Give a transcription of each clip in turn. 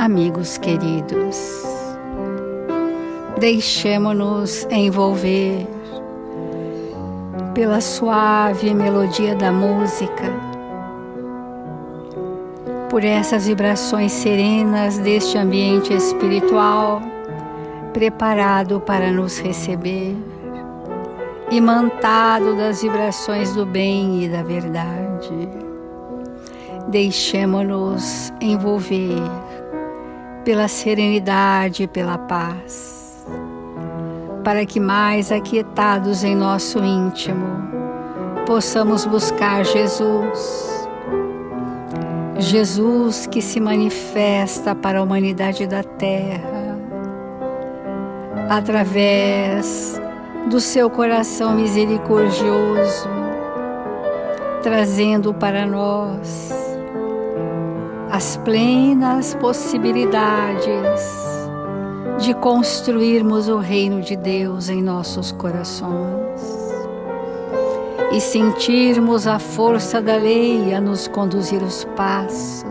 Amigos queridos, deixemo-nos envolver pela suave melodia da música, por essas vibrações serenas deste ambiente espiritual preparado para nos receber, imantado das vibrações do bem e da verdade. Deixemo-nos envolver pela serenidade e pela paz, para que mais aquietados em nosso íntimo, possamos buscar Jesus. Jesus que se manifesta para a humanidade da Terra, através do seu coração misericordioso, trazendo para nós as plenas possibilidades de construirmos o reino de Deus em nossos corações e sentirmos a força da lei a nos conduzir os passos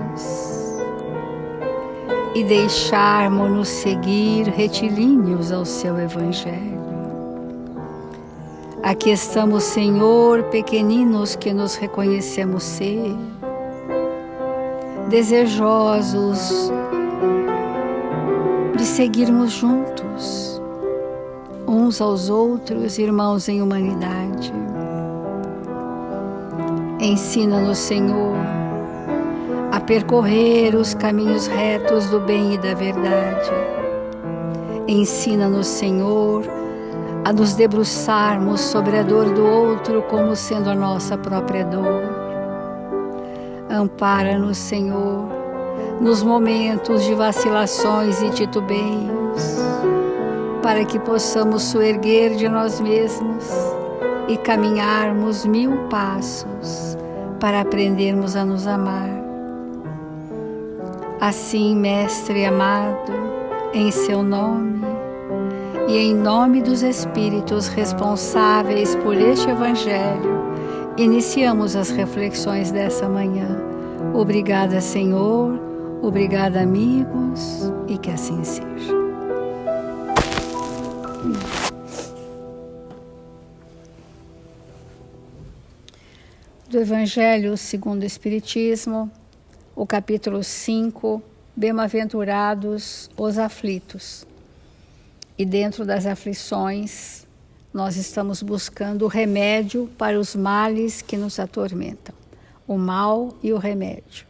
e deixarmos-nos seguir retilíneos ao seu Evangelho. Aqui estamos, Senhor, pequeninos que nos reconhecemos ser, desejosos de seguirmos juntos, uns aos outros, irmãos em humanidade. Ensina-nos, Senhor, a percorrer os caminhos retos do bem e da verdade. Ensina-nos, Senhor, a nos debruçarmos sobre a dor do outro como sendo a nossa própria dor. Ampara-nos, Senhor, nos momentos de vacilações e titubeios, para que possamos soerguer de nós mesmos e caminharmos 1000 passos para aprendermos a nos amar. Assim, Mestre amado, em seu nome e em nome dos Espíritos responsáveis por este Evangelho, iniciamos as reflexões dessa manhã. Obrigada, Senhor, obrigada, amigos, e que assim seja. Do Evangelho segundo o Espiritismo, o capítulo 5, Bem-aventurados os aflitos. E dentro das aflições, nós estamos buscando o remédio para os males que nos atormentam, o mal e o remédio.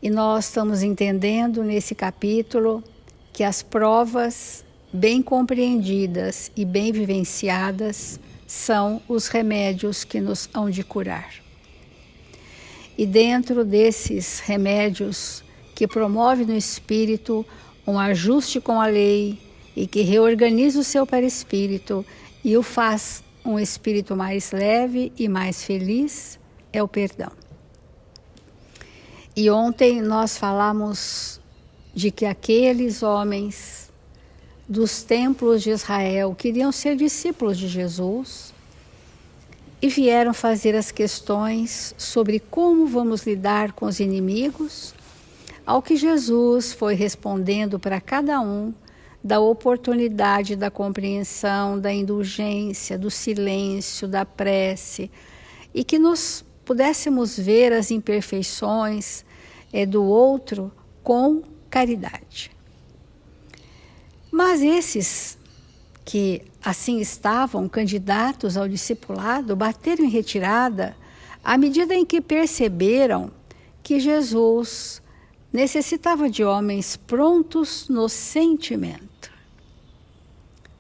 E nós estamos entendendo nesse capítulo que as provas bem compreendidas e bem vivenciadas são os remédios que nos hão de curar. E dentro desses remédios que promove no espírito um ajuste com a lei e que reorganiza o seu perispírito e o faz um espírito mais leve e mais feliz, é o perdão. E ontem nós falamos de que aqueles homens dos templos de Israel queriam ser discípulos de Jesus e vieram fazer as questões sobre como vamos lidar com os inimigos, ao que Jesus foi respondendo para cada um da oportunidade da compreensão, da indulgência, do silêncio, da prece, e que nós pudéssemos ver as imperfeições do outro com caridade. Mas esses que assim estavam candidatos ao discipulado bateram em retirada à medida em que perceberam que Jesus necessitava de homens prontos no sentimento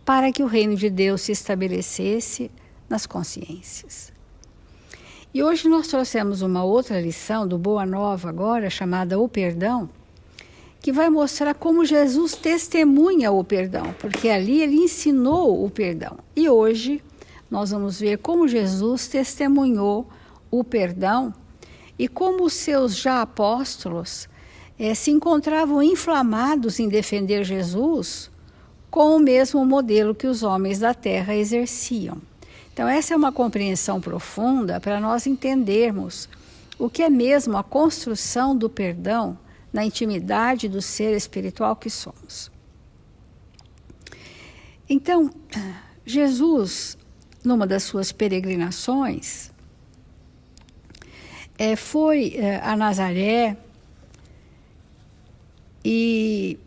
para que o reino de Deus se estabelecesse nas consciências. E hoje nós trouxemos uma outra lição do Boa Nova agora, chamada O Perdão, que vai mostrar como Jesus testemunha o perdão, porque ali ele ensinou o perdão. E hoje nós vamos ver como Jesus testemunhou o perdão e como os seus já apóstolos se encontravam inflamados em defender Jesus com o mesmo modelo que os homens da terra exerciam. Então essa é uma compreensão profunda para nós entendermos o que é mesmo a construção do perdão na intimidade do ser espiritual que somos. Então, Jesus, numa das suas peregrinações, foi a Nazaré, e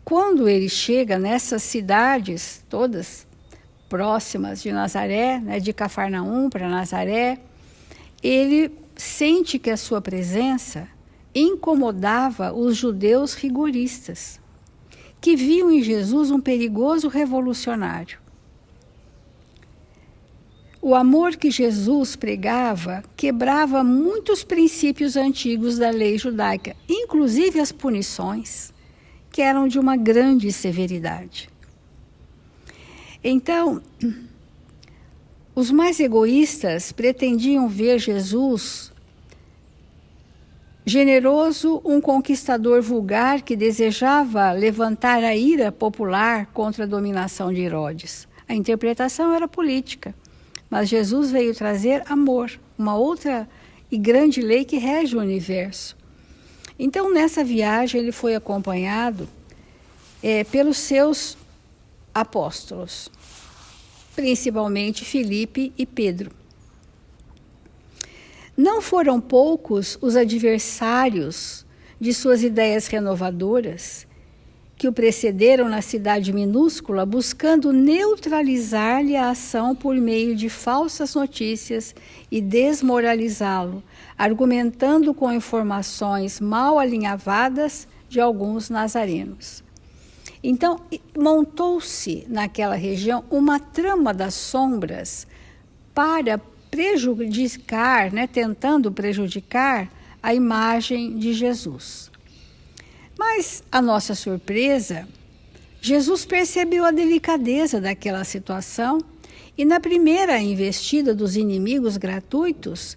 quando ele chega nessas cidades todas próximas de Nazaré, né, de Cafarnaum para Nazaré, ele sente que a sua presença incomodava os judeus rigoristas, que viam em Jesus um perigoso revolucionário. O amor que Jesus pregava quebrava muitos princípios antigos da lei judaica, inclusive as punições, que eram de uma grande severidade. Então, os mais egoístas pretendiam ver Jesus generoso, um conquistador vulgar que desejava levantar a ira popular contra a dominação de Herodes. A interpretação era política, mas Jesus veio trazer amor, uma outra e grande lei que rege o universo. Então, nessa viagem, ele foi acompanhado pelos seus apóstolos, principalmente Filipe e Pedro. Não foram poucos os adversários de suas ideias renovadoras que o precederam na cidade minúscula, buscando neutralizar-lhe a ação por meio de falsas notícias e desmoralizá-lo, argumentando com informações mal alinhavadas de alguns nazarenos. Então, montou-se naquela região uma trama das sombras para prejudicar, tentando prejudicar a imagem de Jesus. Mas, à nossa surpresa, Jesus percebeu a delicadeza daquela situação e, na primeira investida dos inimigos gratuitos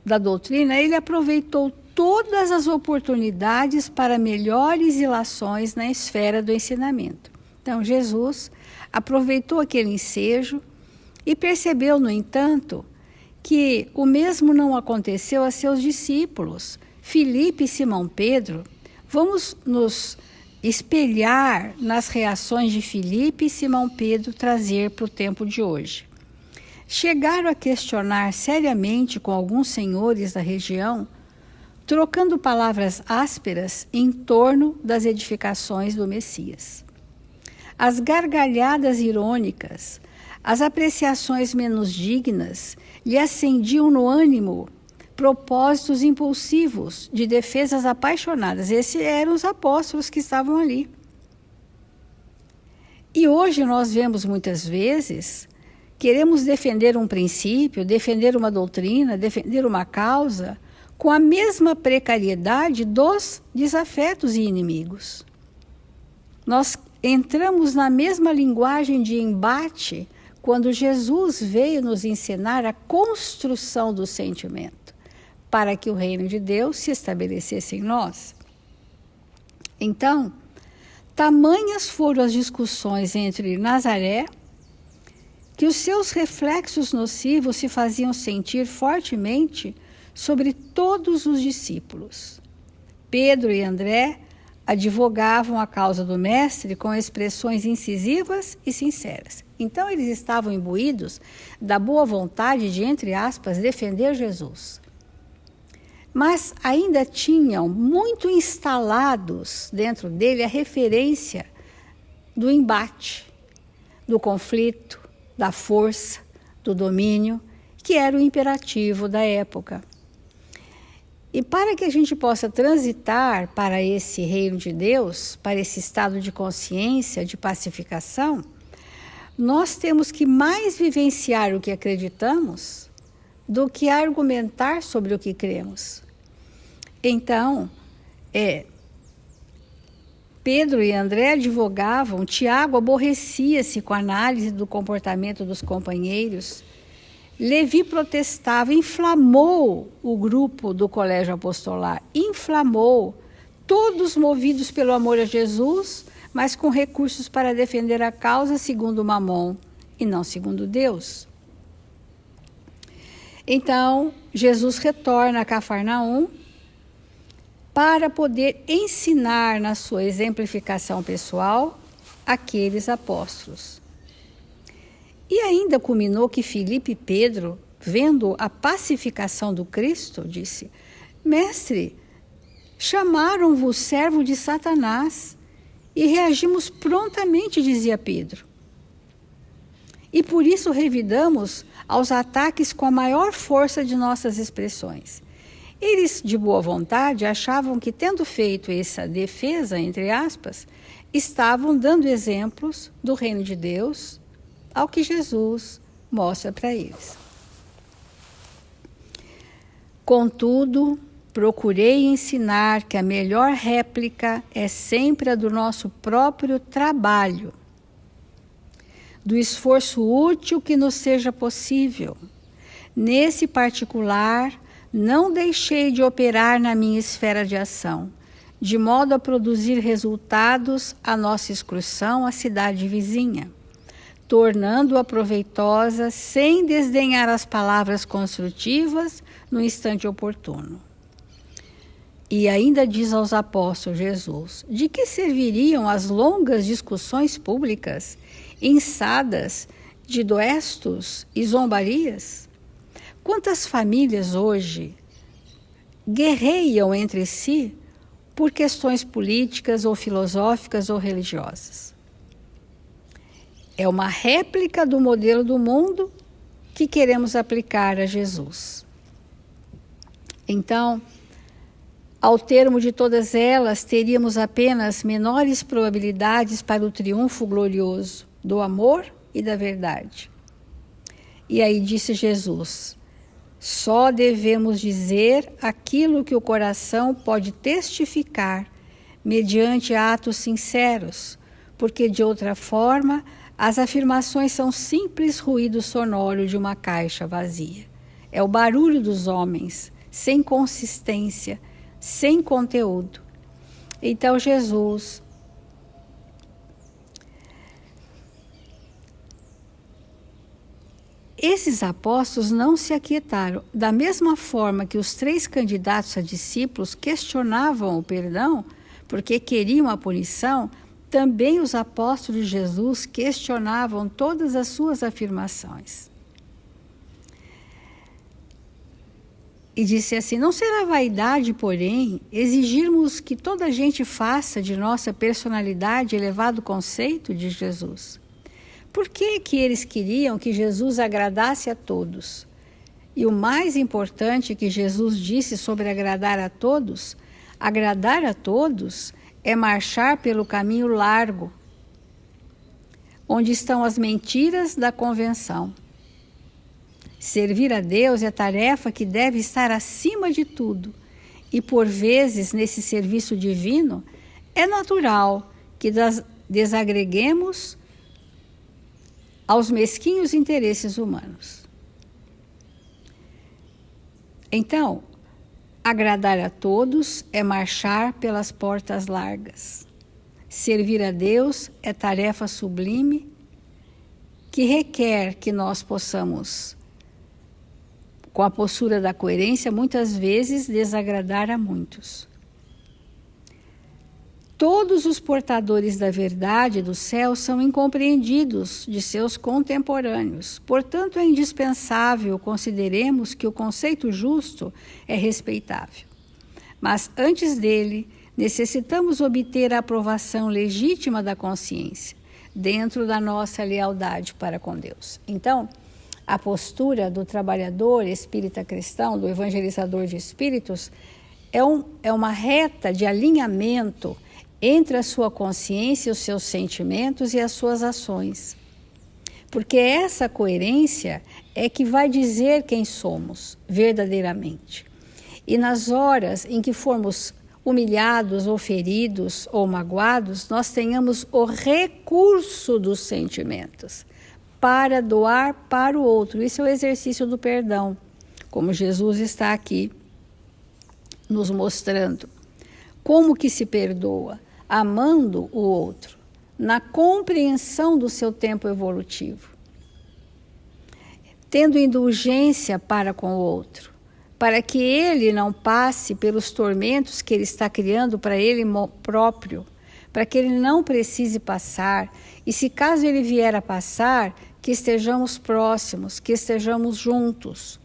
da doutrina, ele aproveitou todas as oportunidades para melhores ilações na esfera do ensinamento. Então, Jesus aproveitou aquele ensejo e percebeu, no entanto, que o mesmo não aconteceu a seus discípulos, Filipe e Simão Pedro. Vamos nos espelhar nas reações de Filipe e Simão Pedro trazer para o tempo de hoje. Chegaram a questionar seriamente com alguns senhores da região, trocando palavras ásperas em torno das edificações do Messias. As gargalhadas irônicas, as apreciações menos dignas lhe acendiam no ânimo propósitos impulsivos de defesas apaixonadas. Esses eram os apóstolos que estavam ali. E hoje nós vemos muitas vezes, queremos defender um princípio, defender uma doutrina, defender uma causa, com a mesma precariedade dos desafetos e inimigos. Nós entramos na mesma linguagem de embate quando Jesus veio nos ensinar a construção do sentimento, para que o reino de Deus se estabelecesse em nós. Então, tamanhas foram as discussões entre Nazaré, que os seus reflexos nocivos se faziam sentir fortemente sobre todos os discípulos. Pedro e André advogavam a causa do mestre com expressões incisivas e sinceras. Então, eles estavam imbuídos da boa vontade de, entre aspas, defender Jesus. Mas ainda tinham muito instalados dentro dele a referência do embate, do conflito, da força, do domínio, que era o imperativo da época. E para que a gente possa transitar para esse reino de Deus, para esse estado de consciência, de pacificação, nós temos que mais vivenciar o que acreditamos do que argumentar sobre o que cremos. Então, Pedro e André advogavam, Tiago aborrecia-se com a análise do comportamento dos companheiros, Levi protestava, inflamou o grupo do colégio apostolar, inflamou, todos movidos pelo amor a Jesus, mas com recursos para defender a causa segundo Mamon e não segundo Deus. Então, Jesus retorna a Cafarnaum para poder ensinar na sua exemplificação pessoal aqueles apóstolos. E ainda culminou que Filipe e Pedro, vendo a pacificação do Cristo, disse: Mestre, chamaram-vos servo de Satanás, e reagimos prontamente, dizia Pedro. E por isso revidamos aos ataques com a maior força de nossas expressões. Eles, de boa vontade, achavam que, tendo feito essa defesa, entre aspas, estavam dando exemplos do reino de Deus ao que Jesus mostra para eles. Contudo, procurei ensinar que a melhor réplica é sempre a do nosso próprio trabalho, do esforço útil que nos seja possível. Nesse particular, não deixei de operar na minha esfera de ação, de modo a produzir resultados à nossa excursão à cidade vizinha, tornando-a proveitosa sem desdenhar as palavras construtivas no instante oportuno. E ainda diz aos apóstolos Jesus: de que serviriam as longas discussões públicas, inçadas de duestos e zombarias? Quantas famílias hoje guerreiam entre si por questões políticas ou filosóficas ou religiosas? É uma réplica do modelo do mundo que queremos aplicar a Jesus. Então, ao termo de todas elas, teríamos apenas menores probabilidades para o triunfo glorioso do amor e da verdade. E aí disse Jesus: só devemos dizer aquilo que o coração pode testificar, mediante atos sinceros, porque de outra forma as afirmações são simples ruído sonoro de uma caixa vazia. É o barulho dos homens, sem consistência, sem conteúdo. Então Jesus esses apóstolos não se aquietaram. Da mesma forma que os 3 candidatos a discípulos questionavam o perdão, porque queriam a punição, também os apóstolos de Jesus questionavam todas as suas afirmações. E disse assim: não será vaidade, porém, exigirmos que toda a gente faça de nossa personalidade elevado conceito de Jesus? Por que eles queriam que Jesus agradasse a todos? E o mais importante que Jesus disse sobre agradar a todos é marchar pelo caminho largo, onde estão as mentiras da convenção. Servir a Deus é tarefa que deve estar acima de tudo, e por vezes, nesse serviço divino, é natural que desagreguemos aos mesquinhos interesses humanos. Então, agradar a todos é marchar pelas portas largas. Servir a Deus é tarefa sublime que requer que nós possamos, com a postura da coerência, muitas vezes desagradar a muitos. Todos os portadores da verdade do céu são incompreendidos de seus contemporâneos. Portanto, é indispensável consideremos que o conceito justo é respeitável. Mas antes dele, necessitamos obter a aprovação legítima da consciência, dentro da nossa lealdade para com Deus. Então, a postura do trabalhador espírita cristão, do evangelizador de espíritos, é uma reta de alinhamento entre a sua consciência, os seus sentimentos e as suas ações. Porque essa coerência é que vai dizer quem somos verdadeiramente. E nas horas em que formos humilhados ou feridos ou magoados, nós tenhamos o recurso dos sentimentos para doar para o outro. Isso é o exercício do perdão, como Jesus está aqui nos mostrando. Como que se perdoa? Amando o outro, na compreensão do seu tempo evolutivo, tendo indulgência para com o outro, para que ele não passe pelos tormentos que ele está criando para ele próprio, para que ele não precise passar, e se caso ele vier a passar, que estejamos próximos, que estejamos juntos.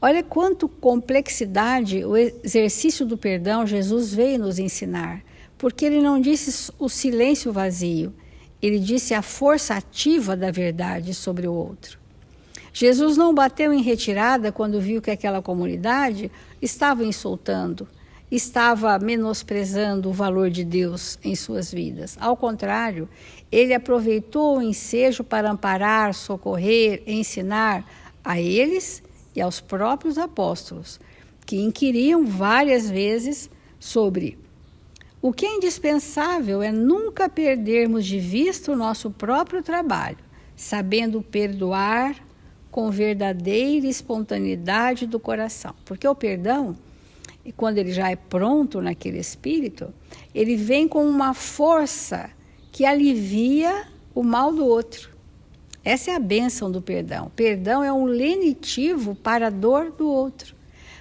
Olha quanto complexidade o exercício do perdão Jesus veio nos ensinar, porque ele não disse o silêncio vazio, ele disse a força ativa da verdade sobre o outro. Jesus não bateu em retirada quando viu que aquela comunidade estava insultando, estava menosprezando o valor de Deus em suas vidas. Ao contrário, ele aproveitou o ensejo para amparar, socorrer, ensinar a eles e aos próprios apóstolos, que inquiriam várias vezes sobre o que é indispensável é nunca perdermos de vista o nosso próprio trabalho, sabendo perdoar com verdadeira espontaneidade do coração. Porque o perdão, quando ele já é pronto naquele espírito, ele vem com uma força que alivia o mal do outro. Essa é a bênção do perdão. Perdão é um lenitivo para a dor do outro.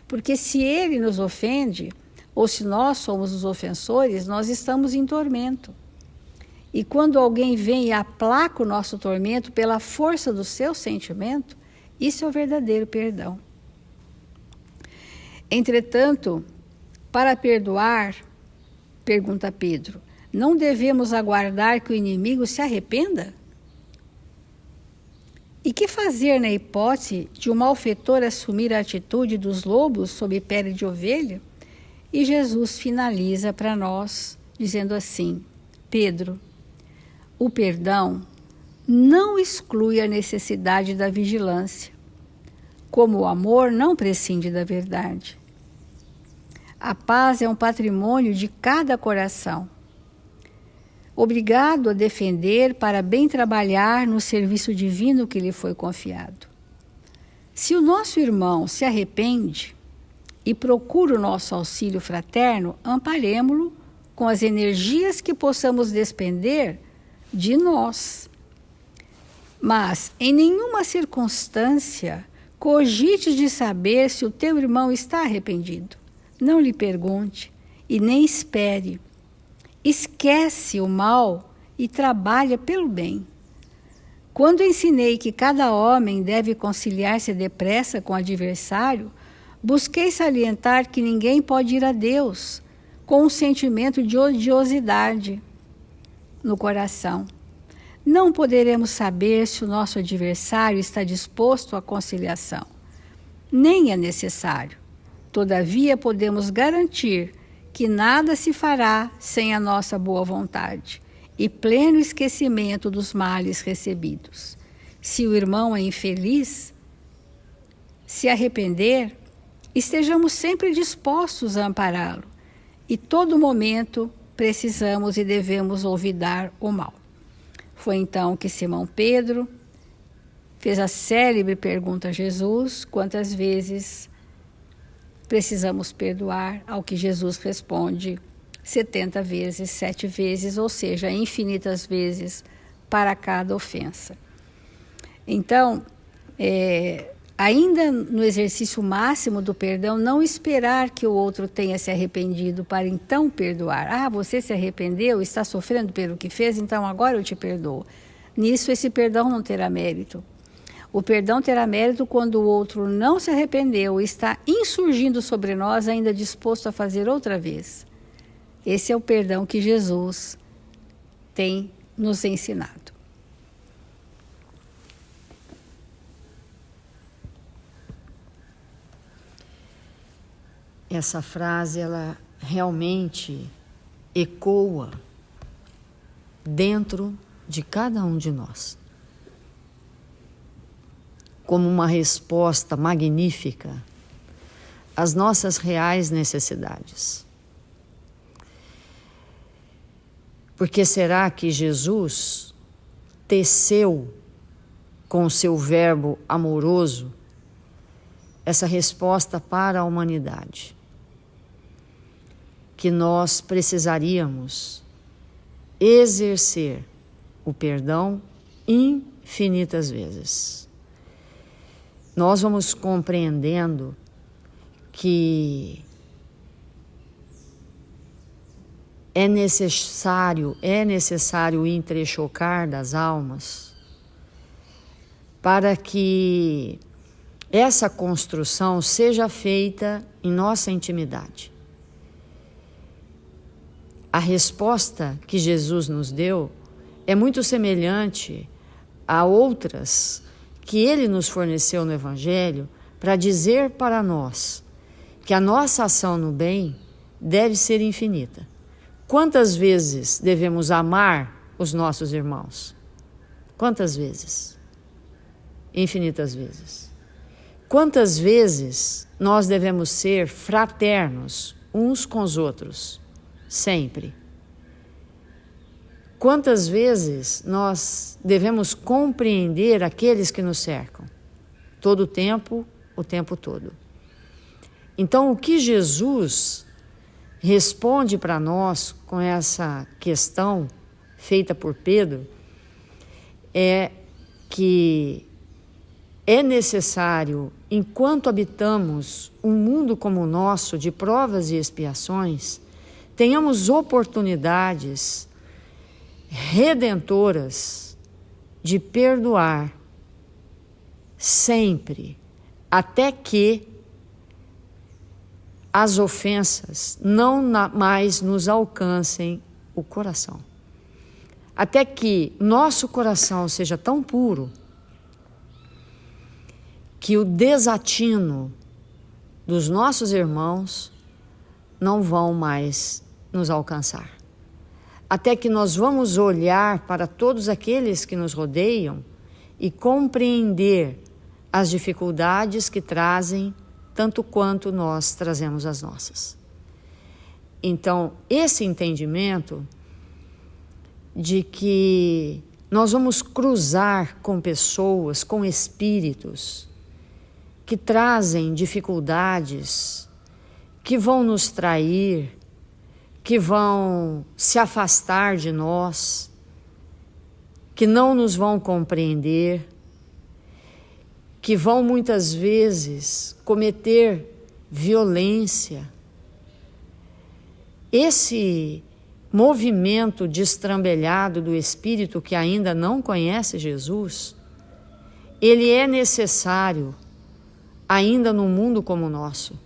Porque se ele nos ofende, ou se nós somos os ofensores, nós estamos em tormento. E quando alguém vem e aplaca o nosso tormento pela força do seu sentimento, isso é o verdadeiro perdão. Entretanto, para perdoar, pergunta Pedro, não devemos aguardar que o inimigo se arrependa? E que fazer na hipótese de um malfeitor assumir a atitude dos lobos sob pele de ovelha? E Jesus finaliza para nós dizendo assim, Pedro, o perdão não exclui a necessidade da vigilância, como o amor não prescinde da verdade. A paz é um patrimônio de cada coração, obrigado a defender para bem trabalhar no serviço divino que lhe foi confiado. Se o nosso irmão se arrepende e procura o nosso auxílio fraterno, amparemo-lo com as energias que possamos despender de nós. Mas, em nenhuma circunstância, cogite de saber se o teu irmão está arrependido. Não lhe pergunte e nem espere. Esquece o mal e trabalha pelo bem. Quando ensinei que cada homem deve conciliar-se depressa com o adversário, busquei salientar que ninguém pode ir a Deus com um sentimento de odiosidade no coração. Não poderemos saber se o nosso adversário está disposto à conciliação. Nem é necessário. Todavia, podemos garantir que nada se fará sem a nossa boa vontade e pleno esquecimento dos males recebidos. Se o irmão é infeliz, se arrepender, estejamos sempre dispostos a ampará-lo e todo momento precisamos e devemos olvidar o mal. Foi então que Simão Pedro fez a célebre pergunta a Jesus, quantas vezes precisamos perdoar, ao que Jesus responde 70 vezes, 7 vezes, ou seja, infinitas vezes para cada ofensa. Então, ainda no exercício máximo do perdão, não esperar que o outro tenha se arrependido para então perdoar. Ah, você se arrependeu, está sofrendo pelo que fez, então agora eu te perdoo. Nisso esse perdão não terá mérito. O perdão terá mérito quando o outro não se arrependeu e está insurgindo sobre nós, ainda disposto a fazer outra vez. Esse é o perdão que Jesus tem nos ensinado. Essa frase, ela realmente ecoa dentro de cada um de nós, como uma resposta magnífica às nossas reais necessidades. Porque será que Jesus teceu com o seu verbo amoroso essa resposta para a humanidade? Que nós precisaríamos exercer o perdão infinitas vezes. Nós vamos compreendendo que é necessário o entrechocar das almas para que essa construção seja feita em nossa intimidade. A resposta que Jesus nos deu é muito semelhante a outras que Ele nos forneceu no Evangelho para dizer para nós que a nossa ação no bem deve ser infinita. Quantas vezes devemos amar os nossos irmãos? Quantas vezes? Infinitas vezes. Quantas vezes nós devemos ser fraternos uns com os outros? Sempre. Quantas vezes nós devemos compreender aqueles que nos cercam? Todo o tempo todo. Então, o que Jesus responde para nós com essa questão feita por Pedro é que é necessário, enquanto habitamos um mundo como o nosso, de provas e expiações, tenhamos oportunidades redentoras de perdoar sempre, até que as ofensas não mais nos alcancem o coração. Até que nosso coração seja tão puro que o desatino dos nossos irmãos não vão mais nos alcançar. Até que nós vamos olhar para todos aqueles que nos rodeiam e compreender as dificuldades que trazem tanto quanto nós trazemos as nossas. Então, esse entendimento de que nós vamos cruzar com pessoas, com espíritos que trazem dificuldades, que vão nos trair, que vão se afastar de nós, que não nos vão compreender, que vão muitas vezes cometer violência. Esse movimento destrambelhado do espírito que ainda não conhece Jesus, ele é necessário ainda num mundo como o nosso,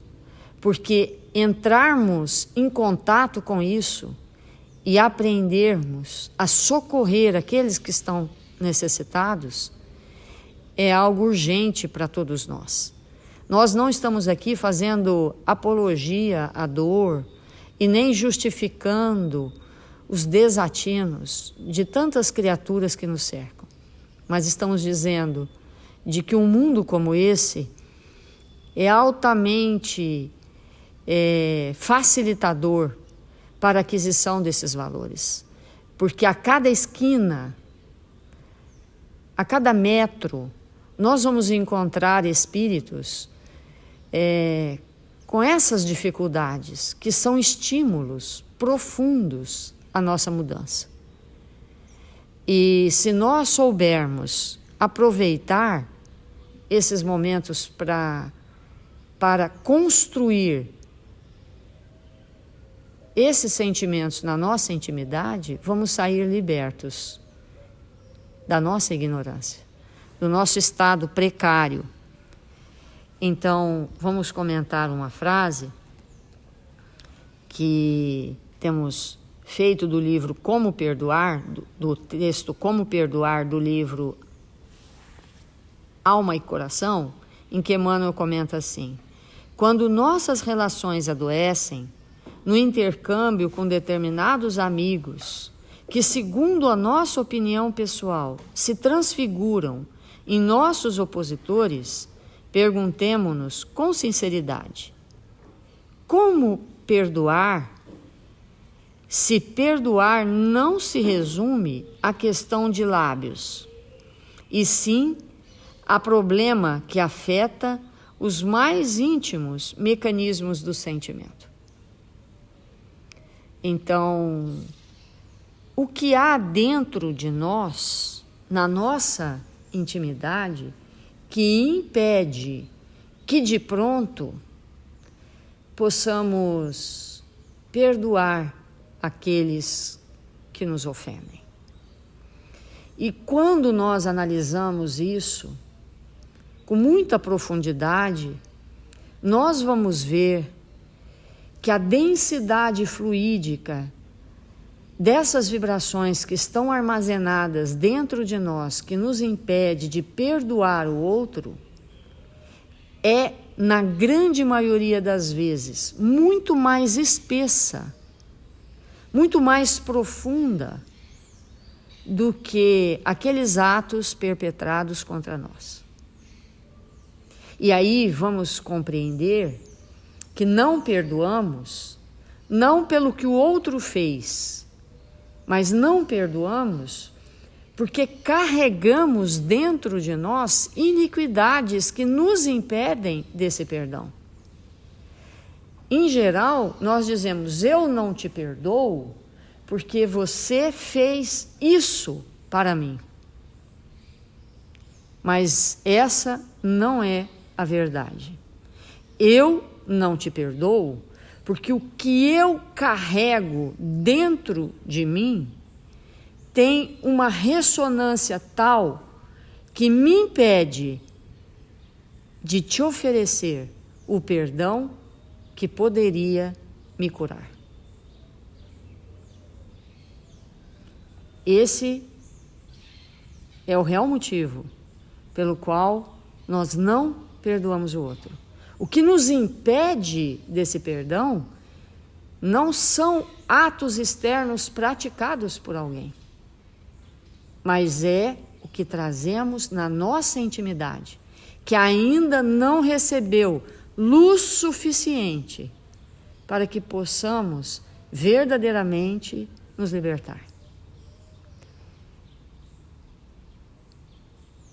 porque entrarmos em contato com isso e aprendermos a socorrer aqueles que estão necessitados é algo urgente para todos nós. Nós não estamos aqui fazendo apologia à dor e nem justificando os desatinos de tantas criaturas que nos cercam, mas estamos dizendo de que um mundo como esse é altamente facilitador para a aquisição desses valores, porque a cada esquina, a cada metro, nós vamos encontrar espíritos com essas dificuldades, que são estímulos profundos à nossa mudança. E se nós soubermos aproveitar esses momentos para construir esses sentimentos na nossa intimidade, vamos sair libertos da nossa ignorância, do nosso estado precário. Então, vamos comentar uma frase que temos feito do livro Como Perdoar, do texto Como Perdoar, do livro Alma e Coração, em que Emmanuel comenta assim: quando nossas relações adoecem, no intercâmbio com determinados amigos, que, segundo a nossa opinião pessoal, se transfiguram em nossos opositores, perguntemo-nos com sinceridade: como perdoar, se perdoar não se resume à questão de lábios, e sim a problema que afeta os mais íntimos mecanismos do sentimento? Então, o que há dentro de nós, na nossa intimidade, que impede que de pronto possamos perdoar aqueles que nos ofendem. E quando nós analisamos isso com muita profundidade, nós vamos ver que a densidade fluídica dessas vibrações que estão armazenadas dentro de nós, que nos impede de perdoar o outro, é, na grande maioria das vezes, muito mais espessa, muito mais profunda do que aqueles atos perpetrados contra nós. E aí vamos compreender que não perdoamos, não pelo que o outro fez, mas não perdoamos porque carregamos dentro de nós iniquidades que nos impedem desse perdão. Em geral, nós dizemos: eu não te perdoo porque você fez isso para mim. Mas essa não é a verdade. Eu não te perdoo porque o que eu carrego dentro de mim tem uma ressonância tal que me impede de te oferecer o perdão que poderia me curar. Esse é o real motivo pelo qual nós não perdoamos o outro. O que nos impede desse perdão não são atos externos praticados por alguém, mas é o que trazemos na nossa intimidade, que ainda não recebeu luz suficiente para que possamos verdadeiramente nos libertar.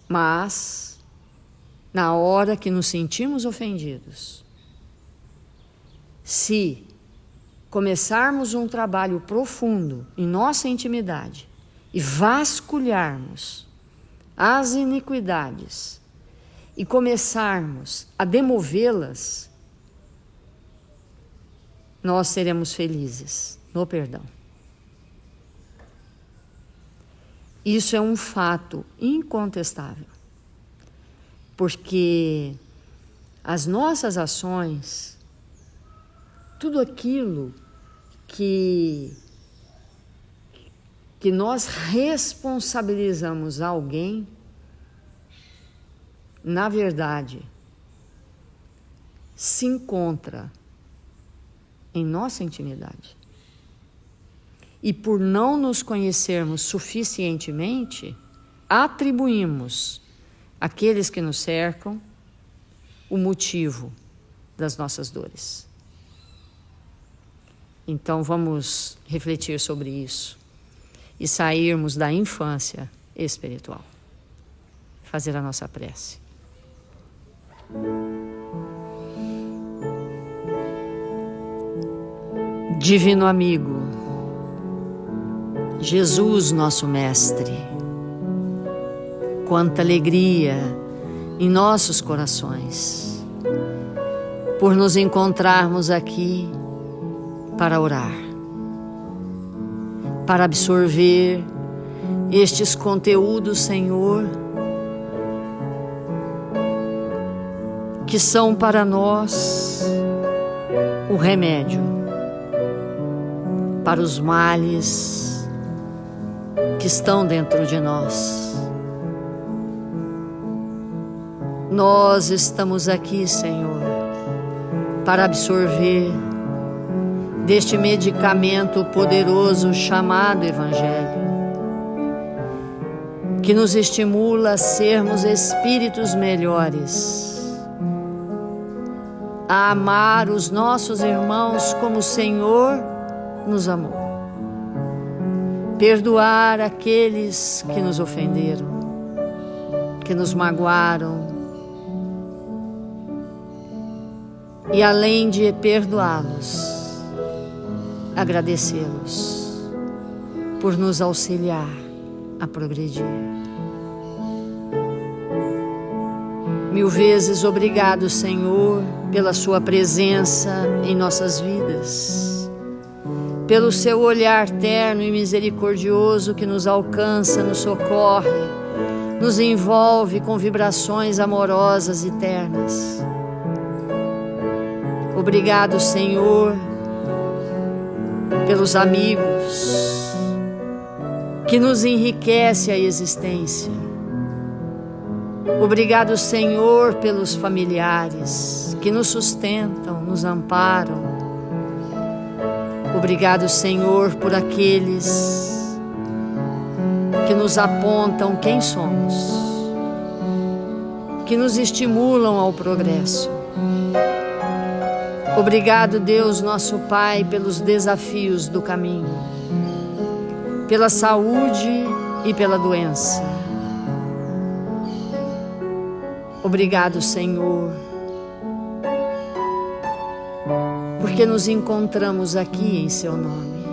Mas, na hora que nos sentimos ofendidos, se começarmos um trabalho profundo em nossa intimidade e vasculharmos as iniquidades e começarmos a demovê-las, nós seremos felizes no perdão. Isso é um fato incontestável, porque as nossas ações, tudo aquilo que nós responsabilizamos alguém, na verdade, se encontra em nossa intimidade. E por não nos conhecermos suficientemente, atribuímos àqueles que nos cercam o motivo das nossas dores. Então vamos refletir sobre isso e sairmos da infância espiritual. Fazer a nossa prece. Divino amigo, Jesus, nosso Mestre, quanta alegria em nossos corações por nos encontrarmos aqui para orar, para absorver estes conteúdos, Senhor, que são para nós o remédio para os males que estão dentro de nós. Nós estamos aqui, Senhor, para absorver deste medicamento poderoso chamado Evangelho, que nos estimula a sermos espíritos melhores, a amar os nossos irmãos como o Senhor nos amou, perdoar aqueles que nos ofenderam, que nos magoaram, e além de perdoá-los, agradecê-los por nos auxiliar a progredir. Mil vezes obrigado, Senhor, pela sua presença em nossas vidas, pelo seu olhar terno e misericordioso que nos alcança, nos socorre, nos envolve com vibrações amorosas e ternas. Obrigado, Senhor, pelos amigos que nos enriquecem a existência. Obrigado, Senhor, pelos familiares que nos sustentam, nos amparam. Obrigado, Senhor, por aqueles que nos apontam quem somos, que nos estimulam ao progresso. Obrigado, Deus, nosso Pai, pelos desafios do caminho, pela saúde e pela doença. Obrigado, Senhor, porque nos encontramos aqui em Seu nome,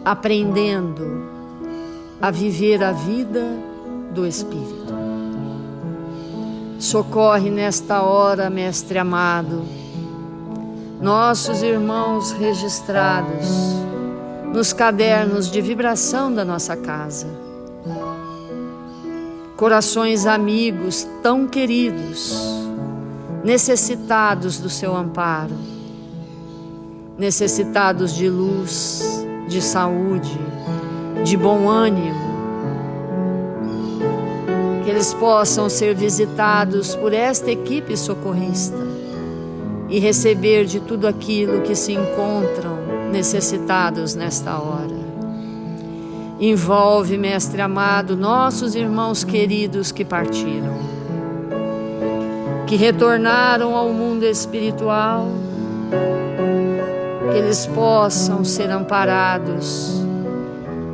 aprendendo a viver a vida do Espírito. Socorre nesta hora, Mestre amado, nossos irmãos registrados nos cadernos de vibração da nossa casa. Corações amigos tão queridos, necessitados do seu amparo, necessitados de luz, de saúde, de bom ânimo, que eles possam ser visitados por esta equipe socorrista e receber de tudo aquilo que se encontram necessitados nesta hora. Envolve, Mestre amado, nossos irmãos queridos que partiram, que retornaram ao mundo espiritual, que eles possam ser amparados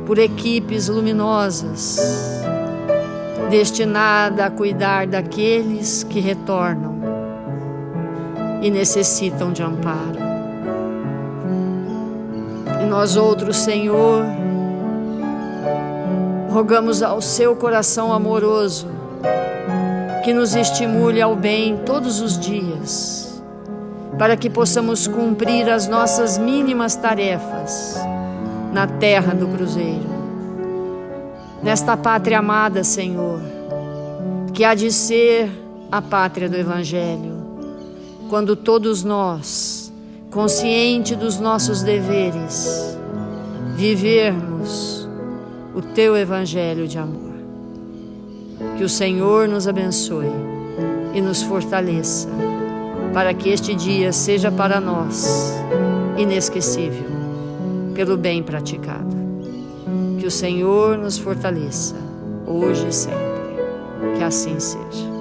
por equipes luminosas, destinada a cuidar daqueles que retornam e necessitam de amparo. E nós outros, Senhor, rogamos ao seu coração amoroso que nos estimule ao bem todos os dias, para que possamos cumprir as nossas mínimas tarefas na terra do cruzeiro, nesta pátria amada, Senhor, que há de ser a pátria do Evangelho, quando todos nós, conscientes dos nossos deveres, vivermos o Teu Evangelho de amor. Que o Senhor nos abençoe e nos fortaleça, para que este dia seja para nós inesquecível, pelo bem praticado. Que o Senhor nos fortaleça, hoje e sempre. Que assim seja.